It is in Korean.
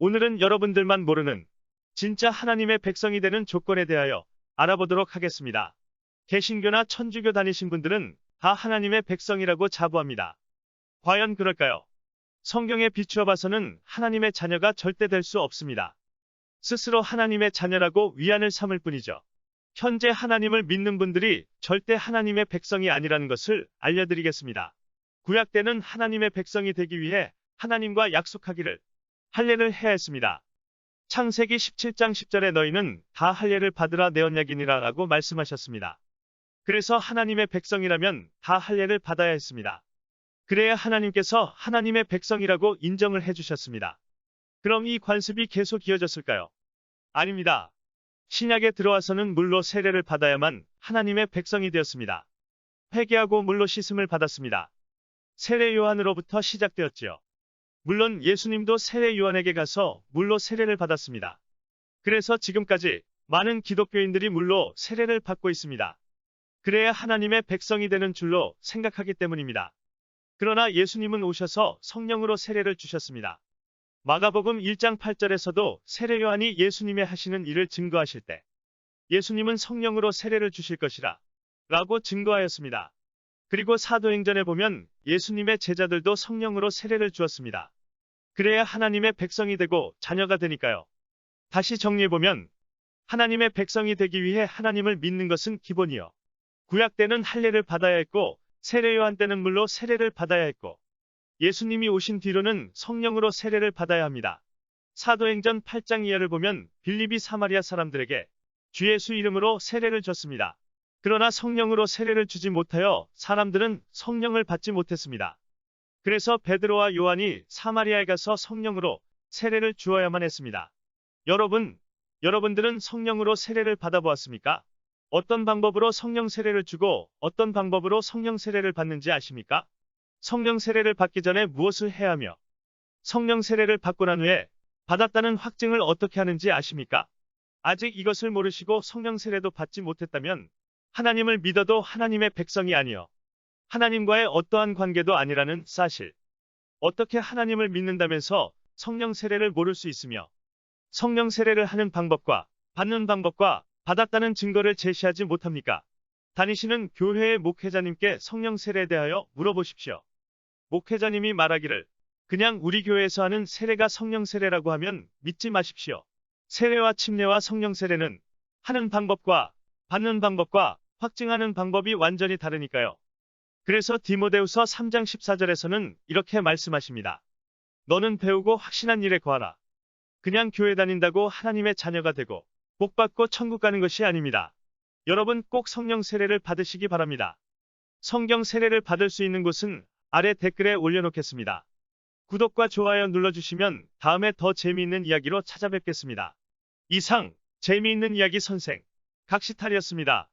오늘은 여러분들만 모르는 진짜 하나님의 백성이 되는 조건에 대하여 알아보도록 하겠습니다. 개신교나 천주교 다니신 분들은 다 하나님의 백성이라고 자부합니다. 과연 그럴까요? 성경에 비추어 봐서는 하나님의 자녀가 절대 될 수 없습니다. 스스로 하나님의 자녀라고 위안을 삼을 뿐이죠. 현재 하나님을 믿는 분들이 절대 하나님의 백성이 아니라는 것을 알려드리겠습니다. 구약 때는 하나님의 백성이 되기 위해 하나님과 약속하기를 할례를 해야 했습니다. 창세기 17장 10절에 너희는 다 할례를 받으라 내 언약이니라 라고 말씀하셨습니다. 그래서 하나님의 백성이라면 다 할례를 받아야 했습니다. 그래야 하나님께서 하나님의 백성이라고 인정을 해주셨습니다. 그럼 이 관습이 계속 이어졌을까요? 아닙니다. 신약에 들어와서는 물로 세례를 받아야만 하나님의 백성이 되었습니다. 회개하고 물로 씻음을 받았습니다. 세례 요한으로부터 시작되었지요. 물론 예수님도 세례 요한에게 가서 물로 세례를 받았습니다. 그래서 지금까지 많은 기독교인들이 물로 세례를 받고 있습니다. 그래야 하나님의 백성이 되는 줄로 생각하기 때문입니다. 그러나 예수님은 오셔서 성령으로 세례를 주셨습니다. 마가복음 1장 8절에서도 세례 요한이 예수님의 하시는 일을 증거하실 때 예수님은 성령으로 세례를 주실 것이라 라고 증거하였습니다. 그리고 사도행전에 보면 예수님의 제자들도 성령으로 세례를 주었습니다. 그래야 하나님의 백성이 되고 자녀가 되니까요. 다시 정리해보면 하나님의 백성이 되기 위해 하나님을 믿는 것은 기본이요. 구약 때는 할례를 받아야 했고 세례 요한 때는 물로 세례를 받아야 했고 예수님이 오신 뒤로는 성령으로 세례를 받아야 합니다. 사도행전 8장 이하를 보면 빌립이 사마리아 사람들에게 주 예수 이름으로 세례를 줬습니다. 그러나 성령으로 세례를 주지 못하여 사람들은 성령을 받지 못했습니다. 그래서 베드로와 요한이 사마리아에 가서 성령으로 세례를 주어야만 했습니다. 여러분들은 성령으로 세례를 받아보았습니까? 어떤 방법으로 성령 세례를 주고 어떤 방법으로 성령 세례를 받는지 아십니까? 성령 세례를 받기 전에 무엇을 해야 하며 성령 세례를 받고 난 후에 받았다는 확증을 어떻게 하는지 아십니까? 아직 이것을 모르시고 성령 세례도 받지 못했다면 하나님을 믿어도 하나님의 백성이 아니요 하나님과의 어떠한 관계도 아니라는 사실. 어떻게 하나님을 믿는다면서 성령 세례를 모를 수 있으며 성령 세례를 하는 방법과 받는 방법과 받았다는 증거를 제시하지 못합니까? 다니시는 교회의 목회자님께 성령 세례에 대하여 물어보십시오. 목회자님이 말하기를 그냥 우리 교회에서 하는 세례가 성령 세례라고 하면 믿지 마십시오. 세례와 침례와 성령 세례는 하는 방법과 받는 방법과 확증하는 방법이 완전히 다르니까요. 그래서 디모데후서 3장 14절에서는 이렇게 말씀하십니다. 너는 배우고 확신한 일에 거하라. 그냥 교회 다닌다고 하나님의 자녀가 되고 복 받고 천국 가는 것이 아닙니다. 여러분 꼭 성령 세례를 받으시기 바랍니다. 성경 세례를 받을 수 있는 곳은 아래 댓글에 올려놓겠습니다. 구독과 좋아요 눌러주시면 다음에 더 재미있는 이야기로 찾아뵙겠습니다. 이상 재미있는 이야기 선생 각시탈이었습니다.